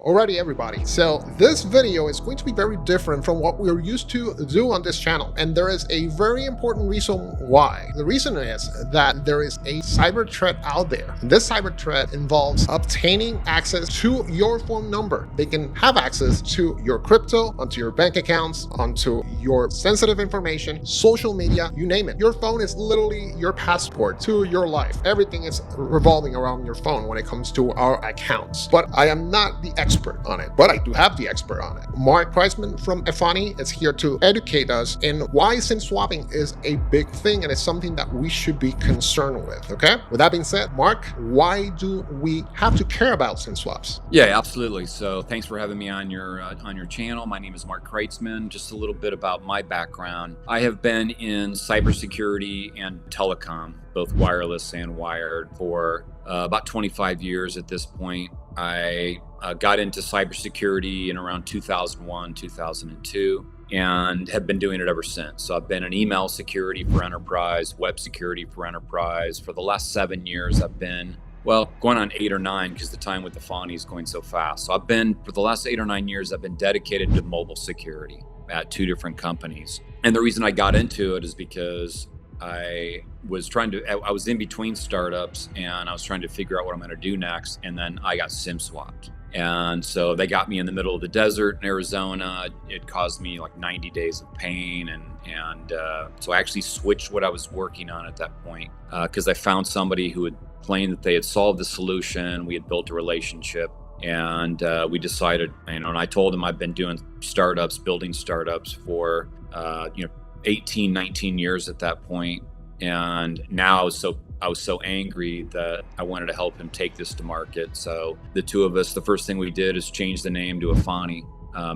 Alrighty everybody, so this video is going to be very different from what we're used to do on this channel, and there is a very important reason why. The reason is that there is a cyber threat out there. This cyber threat involves obtaining access to your phone number. They can have access to your crypto, onto your bank accounts, onto your sensitive information, social media, you name it. Your phone is literally your passport to your life. Everything is revolving around your phone when it comes to our accounts. But I am not the expert on it, but I do have the expert on it. Mark Kreitzman from Efani is here to educate us in why SIM swapping is a big thing and it's something that we should be concerned with, okay? With that being said, Mark, why do we have to care about SIM swaps? Yeah, absolutely. So thanks for having me on your channel. My name is Mark Kreitzman. Just a little bit about my background. I have been in cybersecurity and telecom, both wireless and wired, for about 25 years at this point. I got into cybersecurity in around 2001, 2002, and have been doing it ever since. So I've been in email security for enterprise, web security for enterprise. For the last 7 years, I've been, well, going on 8 or 9 because the time with Efani is going so fast. So I've been, for the last 8 or 9 years, I've been dedicated to mobile security at 2 different companies. And the reason I got into it is because I was in between startups and I was trying to figure out what I'm going to do next. And then I got SIM swapped. And so they got me in the middle of the desert in Arizona. It caused me like 90 days of pain. And so I actually switched what I was working on at that point because I found somebody who had claimed that they had solved the solution. We had built a relationship. And we decided, and I told them I've been doing startups, building startups for, 18, 19 years at that point. And now I was so angry that I wanted to help him take this to market. So the two of us, the first thing we did is change the name to Efani.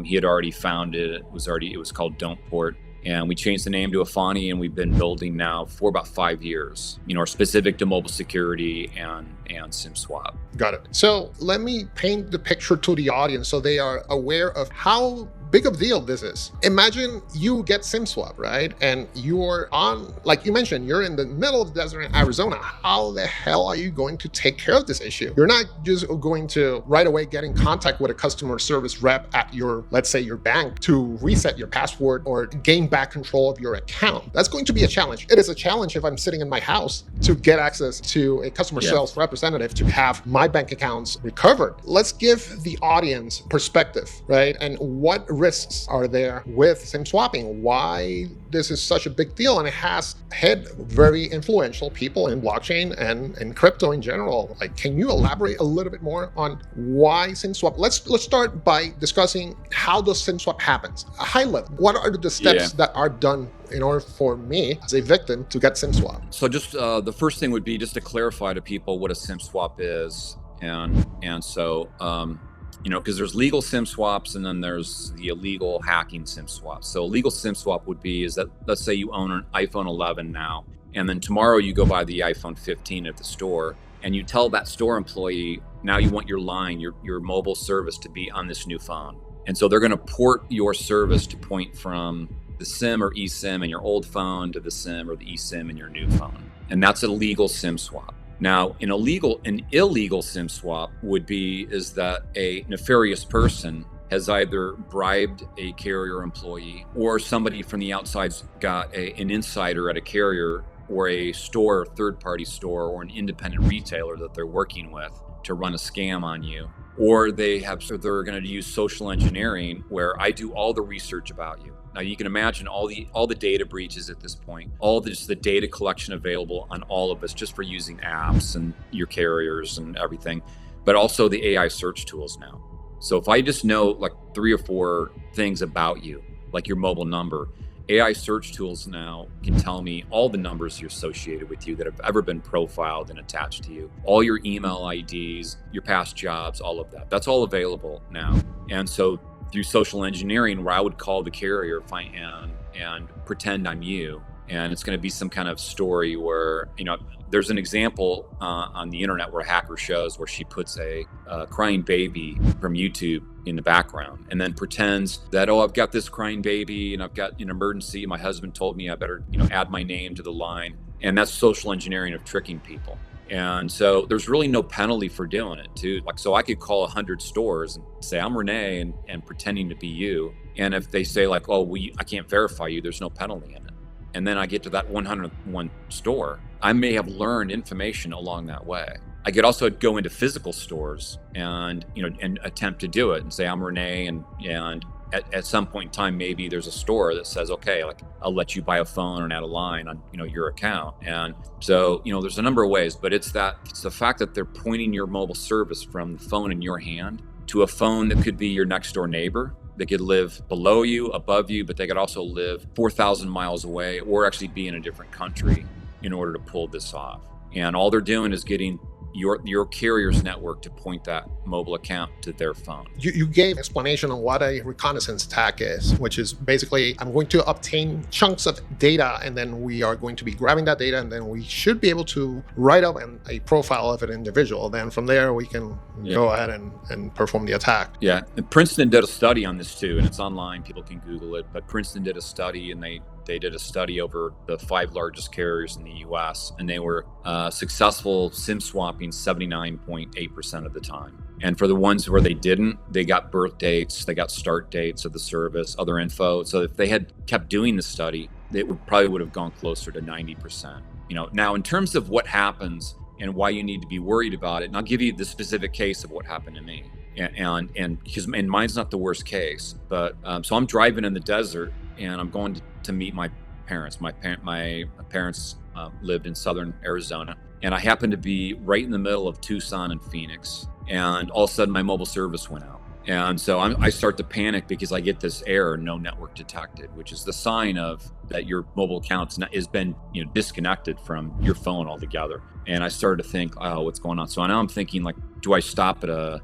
He had already founded it. It was called Don't Port. And we changed the name to Efani, and we've been building now for about 5 years, specific to mobile security and SIM swap. Got it. So let me paint the picture to the audience so they are aware of how big of a deal this is. Imagine you get SIM swap, right? And you're on, like you mentioned, you're in the middle of the desert in Arizona. How the hell are you going to take care of this issue? You're not just going to right away get in contact with a customer service rep at your, let's say your bank, to reset your password or gain back control of your account. That's going to be a challenge. It is a challenge if I'm sitting in my house to get access to a customer sales representative to have my bank accounts recovered. Let's give the audience perspective, right? And what risks are there with SIM swapping? Why this is such a big deal, and it has hit very influential people in blockchain and in crypto in general. Like, can you elaborate a little bit more on why SIM swap? Let's start by discussing how does SIM swap happens. A high level. What are the steps that are done in order for me as a victim to get SIM swap? So just the first thing would be just to clarify to people what a SIM swap is, and so. Because there's legal SIM swaps and then there's the illegal hacking SIM swaps. So a legal SIM swap would be is that, let's say you own an iPhone 11 now, and then tomorrow you go buy the iPhone 15 at the store, and you tell that store employee, now you want your line, your mobile service to be on this new phone. And so they're going to port your service to point from the SIM or eSIM in your old phone to the SIM or the eSIM in your new phone. And that's a legal SIM swap. Now, an illegal SIM swap is that a nefarious person has either bribed a carrier employee or somebody from the outside's got an insider at a carrier or a store, third-party store, or an independent retailer that they're working with to run a scam on you. Or they're going to use social engineering, where I do all the research about you. Now you can imagine all the data breaches at this point, the data collection available on all of us just for using apps and your carriers and everything, but also the AI search tools now. So if I just know like 3 or 4 things about you, like your mobile number, AI search tools now can tell me all the numbers you're associated with you that have ever been profiled and attached to you, all your email IDs, your past jobs, all of that. That's all available now. And so through social engineering, where I would call the carrier and pretend I'm you, and it's going to be some kind of story where, there's an example on the internet where a hacker shows where she puts a crying baby from YouTube in the background and then pretends that, oh, I've got this crying baby and I've got an emergency. My husband told me I better, add my name to the line. And that's social engineering of tricking people. And so there's really no penalty for doing it too. Like, so I could call 100 stores and say, I'm Renee, and pretending to be you. And if they say like, oh, I can't verify you, there's no penalty in it. And then I get to that 101 store, I may have learned information along that way. I could also go into physical stores and, and attempt to do it and say, I'm Renee, and at some point in time, maybe there's a store that says, okay, like I'll let you buy a phone and add a line on, your account. And so, there's a number of ways, but it's the fact that they're pointing your mobile service from the phone in your hand to a phone that could be your next door neighbor. They could live below you, above you, but they could also live 4,000 miles away or actually be in a different country in order to pull this off. And all they're doing is getting your carrier's network to point that mobile account to their phone. You gave explanation on what a reconnaissance attack is, which is basically I'm going to obtain chunks of data, and then we are going to be grabbing that data, and then we should be able to write up a profile of an individual. Then from there we can go ahead and perform the attack. Yeah, and Princeton did a study on this too, and it's online. People can Google it. But Princeton did a study, and they did a study over the 5 largest carriers in the U.S., and they were successful SIM swapping 79.8% of the time. And for the ones where they didn't, they got birth dates, they got start dates of the service, other info. So if they had kept doing the study, it probably would have gone closer to 90%. Now in terms of what happens and why you need to be worried about it, and I'll give you the specific case of what happened to me. And because mine's not the worst case, but so I'm driving in the desert, and I'm going to meet my parents. My parents lived in southern Arizona, and I happened to be right in the middle of Tucson and Phoenix. And all of a sudden, my mobile service went out, and so I start to panic because I get this error, no network detected, which is the sign of that your mobile account has been disconnected from your phone altogether. And I started to think, oh, what's going on? So now I'm thinking, like, do I stop at a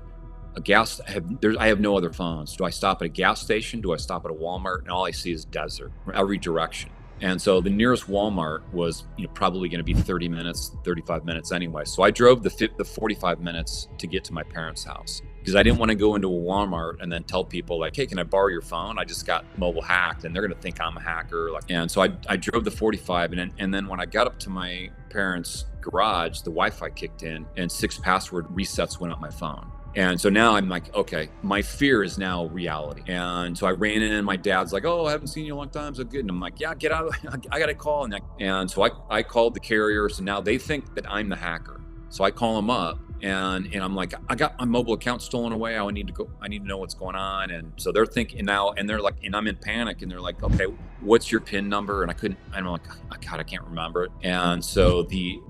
gas? I have no other phones. Do I stop at a gas station? Do I stop at a Walmart? And all I see is desert, every direction. And so the nearest Walmart was probably going to be 30 minutes, 35 minutes anyway. So I drove the 45 minutes to get to my parents' house because I didn't want to go into a Walmart and then tell people like, hey, can I borrow your phone? I just got mobile hacked, and they're going to think I'm a hacker. And so I drove the 45, and then when I got up to my parents' garage, the Wi-Fi kicked in and 6 password resets went up my phone. And so now I'm like, okay, my fear is now reality. And so I ran in, and my dad's like, oh, I haven't seen you in a long time, so good. And I'm like, yeah, get out. I got a call. And so I called the carriers, and now they think that I'm the hacker. So I call them up, and I'm like, I got my mobile account stolen away. I need to know what's going on. And so they're thinking now, and they're like, and I'm in panic, and they're like, okay, what's your PIN number? And I'm like, oh, God, I can't remember it. And so the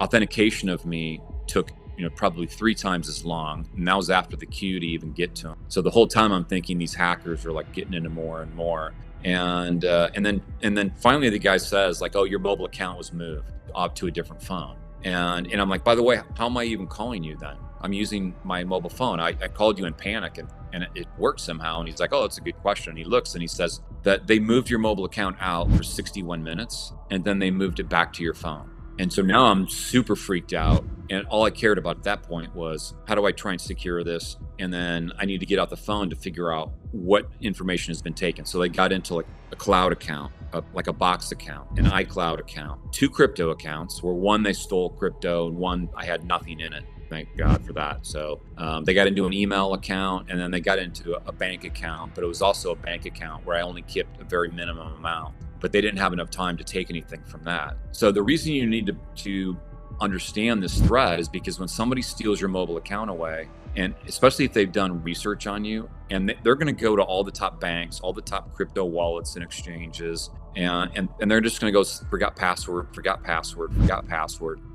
authentication of me took probably 3 times as long, and that was after the queue to even get to them. So the whole time I'm thinking these hackers are like getting into more and more, and then finally the guy says like, oh, your mobile account was moved up to a different phone, and I'm like, by the way, how am I even calling you then? I'm using my mobile phone. I called you in panic, and it worked somehow. And he's like, oh, that's a good question. And he looks and he says that they moved your mobile account out for 61 minutes, and then they moved it back to your phone. And so now I'm super freaked out. And all I cared about at that point was, how do I try and secure this? And then I need to get out the phone to figure out what information has been taken. So they got into like a cloud account, like a Box account, an iCloud account, 2 crypto accounts, where one they stole crypto and one I had nothing in it. Thank God for that. So they got into an email account, and then they got into a bank account, but it was also a bank account where I only kept a very minimum amount. But they didn't have enough time to take anything from that. So the reason you need to understand this threat is because when somebody steals your mobile account away, and especially if they've done research on you, and they're going to go to all the top banks, all the top crypto wallets and exchanges, and they're just going to go forgot password.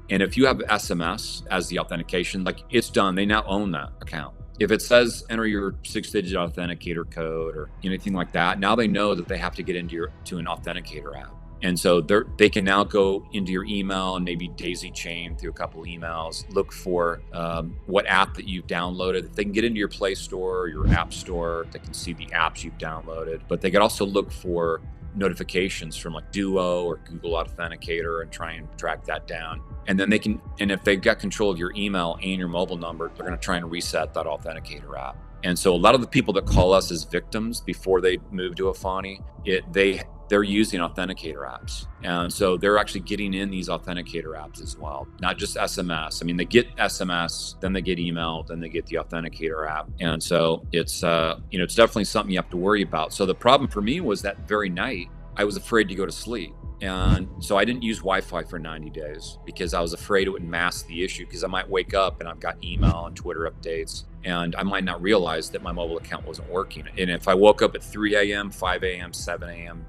And if you have SMS as the authentication, like, it's done. They now own that account. If it says enter your 6-digit authenticator code or anything like that, now they know that they have to get into an authenticator app. And so they can now go into your email and maybe daisy chain through a couple emails, look for what app that you've downloaded. They can get into your Play Store or your App Store. They can see the apps you've downloaded, but they can also look for notifications from like Duo or Google Authenticator and try and track that down. And then and if they've got control of your email and your mobile number, they're going to try and reset that authenticator app. And so a lot of the people that call us as victims before they move to Efani, they're using authenticator apps. And so they're actually getting in these authenticator apps as well, not just SMS. I mean, they get SMS, then they get email, then they get the authenticator app. And so it's, it's definitely something you have to worry about. So the problem for me was that very night, I was afraid to go to sleep. And so I didn't use Wi-Fi for 90 days because I was afraid it would mask the issue, because I might wake up and I've got email and Twitter updates and I might not realize that my mobile account wasn't working. And if I woke up at 3 a.m., 5 a.m., 7 a.m.,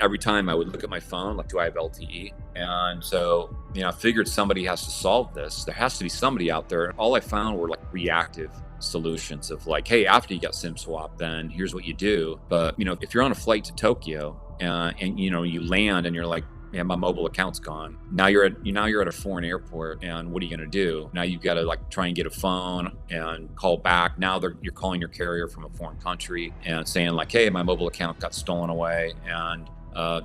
every time I would look at my phone, like, do I have LTE? And so, I figured somebody has to solve this. There has to be somebody out there. And all I found were like reactive solutions of like, hey, after you got SIM swap, then here's what you do. But, if you're on a flight to Tokyo and you land and you're like, yeah, my mobile account's gone. Now you're at a foreign airport, and what are you going to do? Now you've got to like try and get a phone and call back. Now you're calling your carrier from a foreign country and saying like, hey, my mobile account got stolen away, and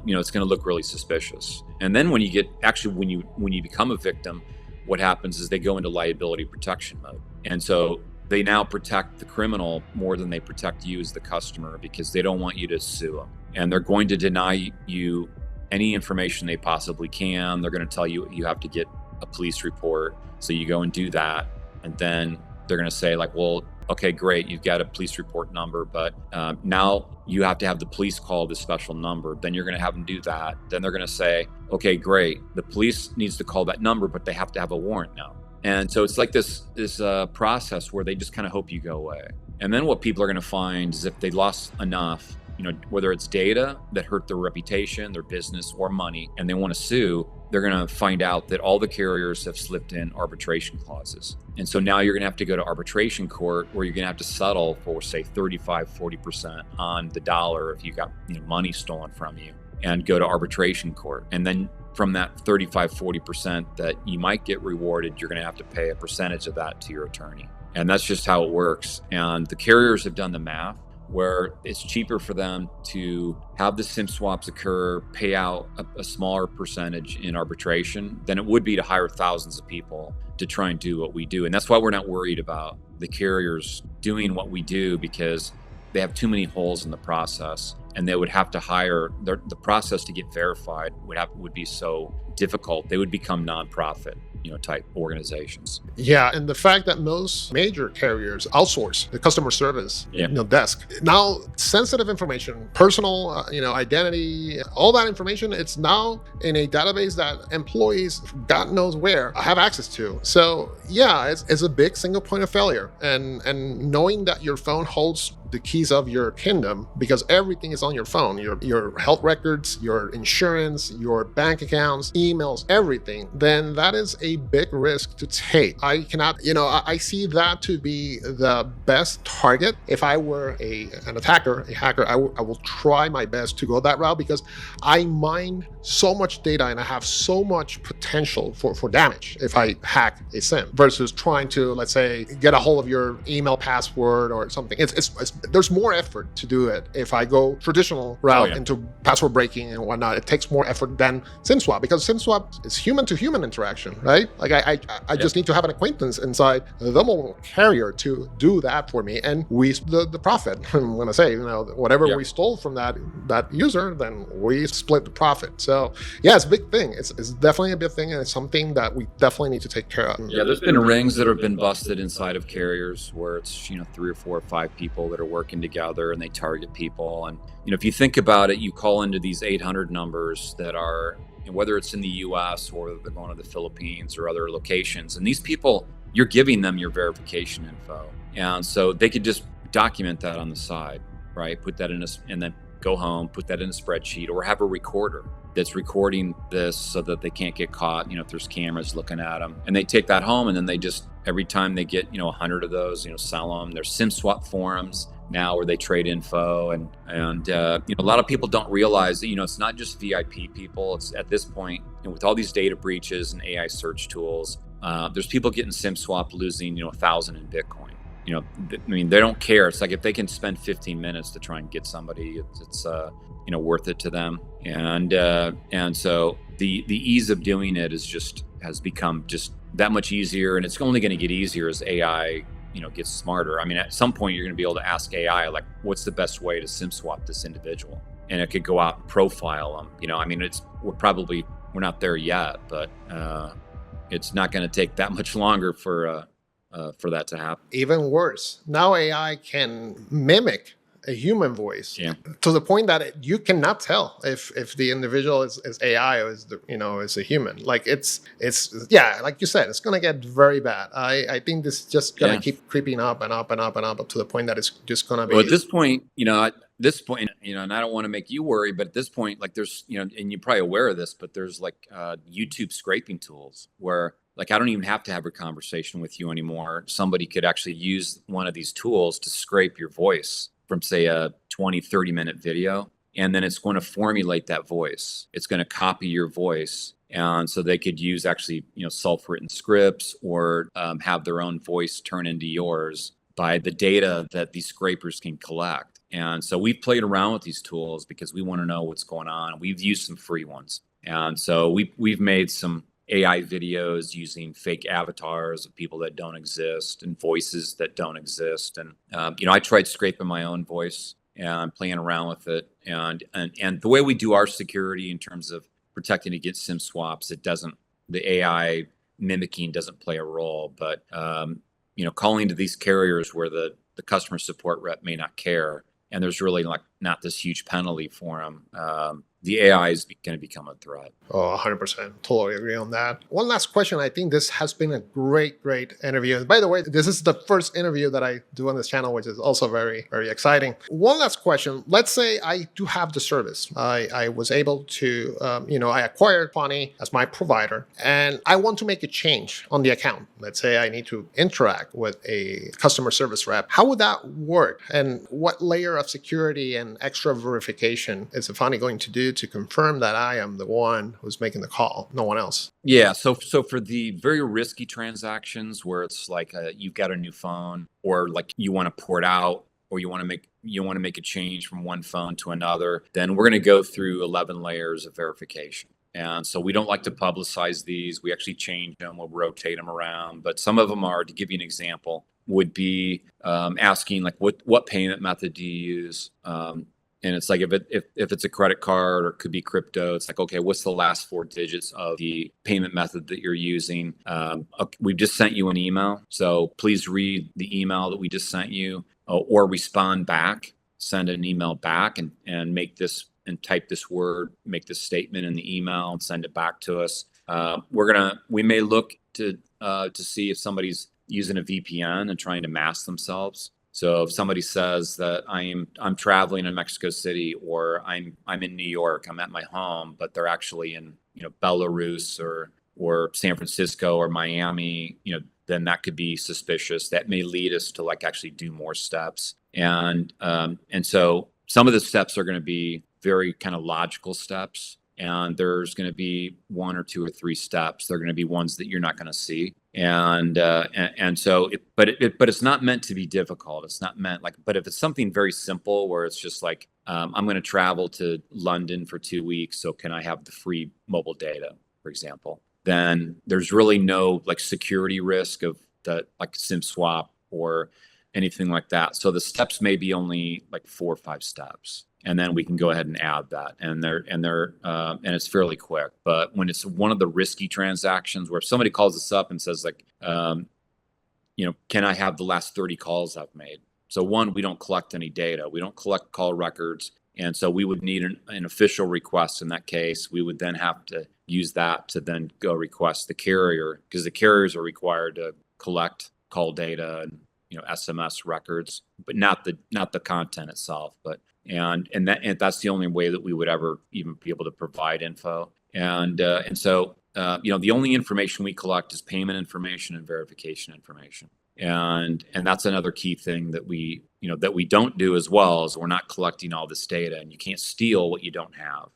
it's going to look really suspicious. And then when you become a victim, what happens is they go into liability protection mode, and so they now protect the criminal more than they protect you as the customer, because they don't want you to sue them, and they're going to deny you any information they possibly can. They're going to tell you you have to get a police report. So you go and do that. And then they're going to say like, well, okay, great. You've got a police report number, but now you have to have the police call this special number. Then you're going to have them do that. Then they're going to say, okay, great. The police needs to call that number, but they have to have a warrant now. And so it's like this process where they just kind of hope you go away. And then what people are going to find is if they lost enough, whether it's data that hurt their reputation, their business, or money, and they want to sue, they're going to find out that all the carriers have slipped in arbitration clauses. And so now you're going to have to go to arbitration court, where you're going to have to settle for, say, 35-40% on the dollar if you got money stolen from you, and go to arbitration court. And then from that 35-40% that you might get rewarded, you're going to have to pay a percentage of that to your attorney. And that's just how it works. And the carriers have done the math, where it's cheaper for them to have the SIM swaps occur, pay out a smaller percentage in arbitration than it would be to hire thousands of people to try and do what we do. And that's why we're not worried about the carriers doing what we do, because they have too many holes in the process, and they would have to hire, the process to get verified would be so difficult. They would become nonprofit type organizations. Yeah, and the fact that most major carriers outsource the customer service desk. Now, sensitive information, personal, identity, all that information, it's now in a database that employees, God knows where, have access to. So yeah, it's a big single point of failure. And knowing that your phone holds the keys of your kingdom, because everything is on your phone, your health records, your insurance, your bank accounts, emails, everything, then that is a big risk to take. I cannot, I see that to be the best target. If I were an attacker, a hacker, I will try my best to go that route, because I mine so much data and I have so much potential for damage if I hack a SIM, versus trying to, let's say, get a hold of your email password or something. There's more effort to do it if I go traditional route into password breaking and whatnot. It takes more effort than SIM swap, because SIM swap is human to human interaction, right? Like I just need to have an acquaintance inside the mobile carrier to do that for me, and we the profit. I'm gonna say, whatever we stole from that user, then we split the profit. So yeah, it's a big thing. It's definitely a big thing, and it's something that we definitely need to take care of. Yeah, there's been rings that have been busted inside of carriers where it's 3 or 4 or 5 people that are working together and they target people. And if you think about it, you call into these 800 numbers that are, whether it's in the US or they're going to the Philippines or other locations, and these people, you're giving them your verification info, and so they could just document that on the side, right? Put that and then go home, put that in a spreadsheet, or have a recorder that's recording this so that they can't get caught, if there's cameras looking at them. And they take that home, and then they just, every time they get 100 of those, sell them. There's SIM swap forums now where they trade info, and a lot of people don't realize that it's not just VIP people. It's at this point, with all these data breaches and AI search tools, there's people getting SIM swapped, losing 1,000 in Bitcoin. They don't care. It's like if they can spend 15 minutes to try and get somebody, it's worth it to them. And so the ease of doing it has become just that much easier, and it's only going to get easier as AI gets smarter. At some point you're going to be able to ask AI, like, what's the best way to SIM swap this individual? and it could go out and profile them. I mean, we're not there yet, but it's not going to take that much longer for that to happen. Even worse, now AI can mimic a human voice, Yeah. to the point that you cannot tell if the individual is AI or is a human. Like it's like you said, it's gonna get very bad. I think this is just gonna keep creeping up and up and up and up to the point that it's just gonna be. Well, at this point, and I don't want to make you worry, but at this point, like there's, and you're probably aware of this, but there's like YouTube scraping tools where like I don't even have to have a conversation with you anymore. Somebody could actually use one of these tools to scrape your voice from, say, a 20-30 minute video, and then it's going to formulate that voice. It's going to copy your voice, and so they could use actually self-written scripts or have their own voice turn into yours by the data that these scrapers can collect. And so we've played around with these tools because we want to know what's going on. We've used some free ones, and so we've made some AI videos using fake avatars of people that don't exist and voices that don't exist. And, I tried scraping my own voice and playing around with it. And the way we do our security in terms of protecting against SIM swaps, the AI mimicking doesn't play a role. But, calling to these carriers where the customer support rep may not care, and there's really like not this huge penalty for them, the AI is going to become a threat. Oh, 100%. Totally agree on that. One last question. I think this has been a great interview. And by the way, this is the first interview that I do on this channel, which is also very, very exciting. One last question. Let's say I do have the service. I was able to, I acquired Efani as my provider, and I want to make a change on the account. Let's say I need to interact with a customer service rep. How would that work? And what layer of security and extra verification is Efani going to do to confirm that I am the one who's making the call, no one else? Yeah. So for the very risky transactions where it's like you've got a new phone, or like you want to port out, or you want to make a change from one phone to another, then we're going to go through 11 layers of verification. And so we don't like to publicize these. We actually change them. We'll rotate them around. But some of them are, to give you an example, would be asking like, what payment method do you use? And it's like if it's a credit card or it could be crypto, it's like, okay, what's the last 4 digits of the payment method that you're using? We've just sent you an email, so please read the email that we just sent you, or respond back, send an email back, and make this and type this word, make this statement in the email and send it back to us. We may look to see if somebody's using a VPN and trying to mask themselves. So if somebody says that I'm traveling in Mexico City, or I'm in New York, I'm at my home, but they're actually in Belarus or San Francisco or Miami, then that could be suspicious. That may lead us to like actually do more steps. And so some of the steps are going to be very kind of logical steps, and there's going to be 1 or 2 or 3 steps. They're going to be ones that you're not going to see. And so, but it's not meant to be difficult. It's not meant like, but if it's something very simple where it's just like, I'm going to travel to London for 2 weeks, so can I have the free mobile data, for example? Then there's really no like security risk of the like SIM swap or anything like that. So the steps may be only like 4 or 5 steps. And then we can go ahead and add that, and it's fairly quick. But when it's one of the risky transactions, where if somebody calls us up and says like, can I have the last 30 calls I've made? So one, we don't collect any data. We don't collect call records, and so we would need an official request. In that case, we would then have to use that to then go request the carrier, because the carriers are required to collect call data and SMS records, but not the content itself. But and that's the only way that we would ever even be able to provide info. And so the only information we collect is payment information and verification information. And that's another key thing that we don't do as well, is we're not collecting all this data, and you can't steal what you don't have.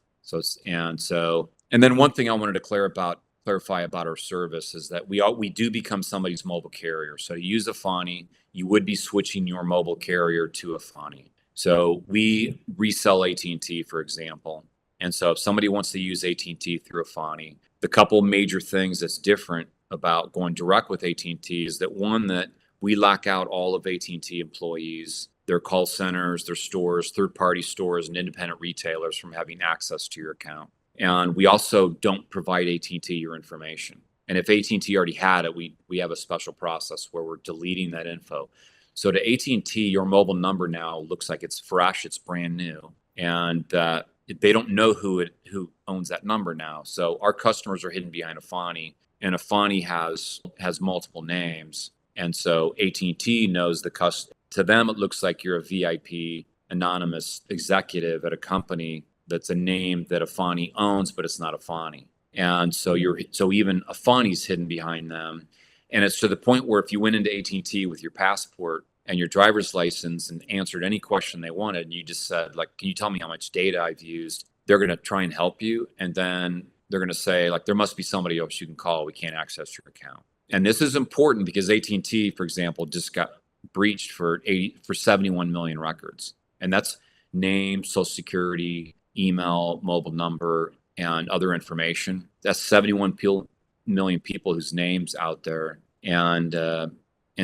And then one thing I wanted to clarify about our service is that we do become somebody's mobile carrier. So to use Efani, you would be switching your mobile carrier to Efani. So we resell AT&T, for example. And so if somebody wants to use AT&T through Efani, the couple major things that's different about going direct with AT&T is that, one, that we lock out all of AT&T employees their call centers, their stores, third-party stores, and independent retailers from having access to your account. And we also don't provide AT&T your information. And if AT&T already had it, we have a special process where we're deleting that info. So to AT&T, your mobile number now looks like it's fresh, it's brand new, and they don't know who owns that number now. So our customers are hidden behind Efani, and Efani has multiple names, and so AT&T knows the customer. To them, it looks like you're a VIP, anonymous executive at a company that's a name that Efani owns, but it's not Efani. And so even Efani's hidden behind them. And it's to the point where if you went into AT&T with your passport and your driver's license and answered any question they wanted, and you just said, like, can you tell me how much data I've used? They're going to try and help you. And then they're going to say, like, there must be somebody else you can call. We can't access your account. And this is important because AT&T, for example, just got breached for 71 million records. And that's name, social security, email, mobile number, and other information. That's 71 million people whose names out there. And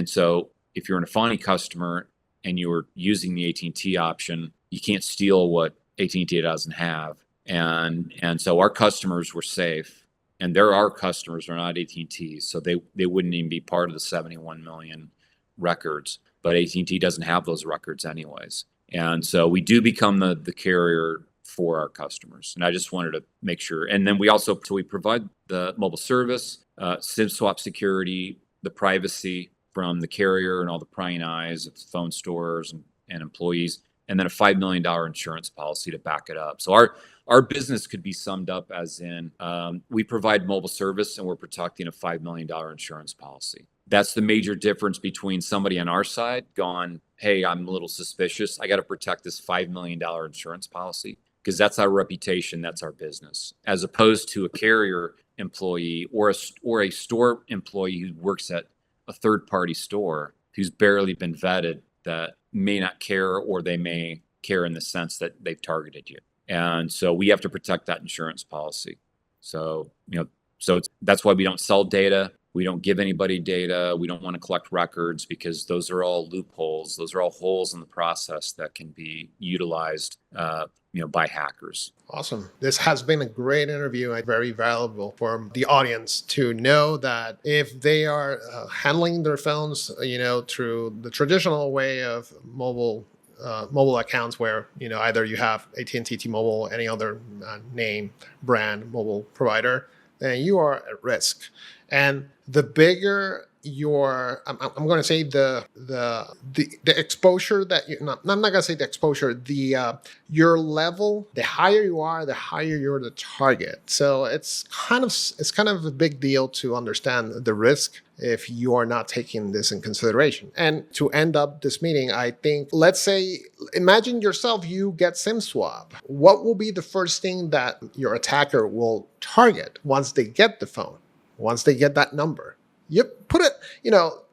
so if you're an Efani customer and you're using the AT&T option, you can't steal what AT&T doesn't have. And so our customers were safe, and they're our customers, they're not AT&T, so they wouldn't even be part of the 71 million records. But AT&T doesn't have those records anyways. And so we do become the carrier for our customers. And I just wanted to make sure. And then we provide the mobile service, SIM swap security, the privacy from the carrier and all the prying eyes of phone stores and employees, and then a $5 million insurance policy to back it up. So our business could be summed up as in we provide mobile service and we're protecting a $5 million insurance policy. That's the major difference between somebody on our side going, hey, I'm a little suspicious. I got to protect this $5 million insurance policy, because that's our reputation, that's our business, as opposed to a carrier employee or a store employee who works at a third-party store who's barely been vetted, that may not care, or they may care in the sense that they've targeted you. And so we have to protect that insurance policy. So, that's why we don't sell data. We don't give anybody data. We don't want to collect records, because those are all loopholes. Those are all holes in the process that can be utilized, by hackers. Awesome. This has been a great interview and very valuable for the audience to know that if they are handling their phones, through the traditional way of mobile accounts, where either you have AT&T, T-Mobile, any other name, brand, mobile provider, then you are at risk. And the bigger your, I'm going to say the exposure that I'm not going to say the exposure, your level, the higher you are, the higher you're the target. So it's kind of a big deal to understand the risk if you are not taking this in consideration. And to end up this meeting, I think, let's say, imagine yourself, you get SIM swap. What will be the first thing that your attacker will target once they get the phone, once they get that number? You put it,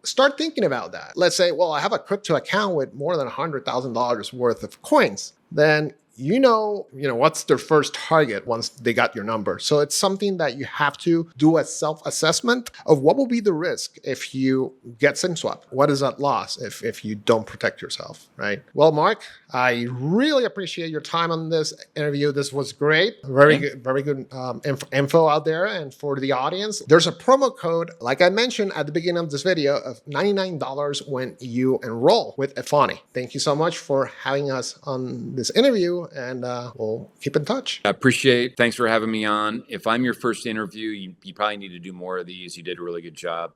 start thinking about that. Let's say, well, I have a crypto account with more than $100,000 worth of coins. Then what's their first target once they got your number. So it's something that you have to do a self-assessment of what will be the risk if you get SIM swap. What is that loss if you don't protect yourself, right? Well, Mark, I really appreciate your time on this interview. This was great. Very good info out there. And for the audience, there's a promo code, like I mentioned at the beginning of this video, of $99 when you enroll with Efani. Thank you so much for having us on this interview, and we'll keep in touch. I appreciate. Thanks for having me on. If I'm your first interview, you probably need to do more of these. You did a really good job,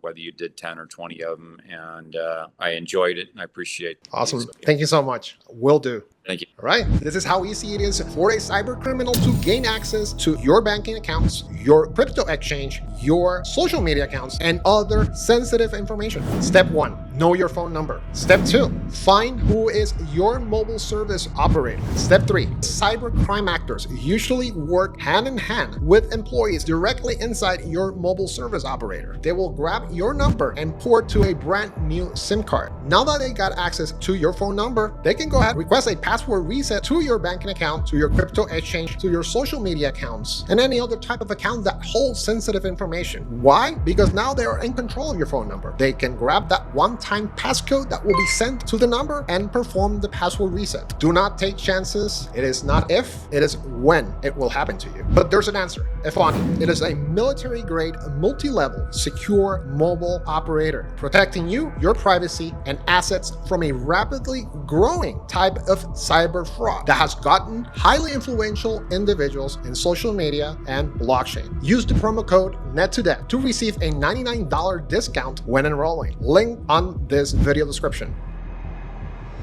whether you did 10 or 20 of them, and I enjoyed it, and I appreciate it. Awesome. Thank you so much. Will do. Thank you. All right. This is how easy it is for a cyber criminal to gain access to your banking accounts, your crypto exchange, your social media accounts, and other sensitive information. Step 1, know your phone number. Step 2, find who is your mobile service operator. Step 3, cyber crime actors usually work hand in hand with employees directly inside your mobile service operator. They will grab your number and port to a brand new SIM card. Now that they got access to your phone number, they can go ahead and request a password reset to your banking account, to your crypto exchange, to your social media accounts, and any other type of account that holds sensitive information. Why? Because now they are in control of your phone number. They can grab that one-time one-time passcode that will be sent to the number and perform the password reset. Do not take chances. It is not if, it is when it will happen to you. But there's an answer. Efani. It is a military-grade, multi-level, secure mobile operator, protecting you, your privacy, and assets from a rapidly growing type of cyber fraud that has gotten highly influential individuals in social media and blockchain. Use the promo code NET2DEV to receive a $99 discount when enrolling. Link on this video description.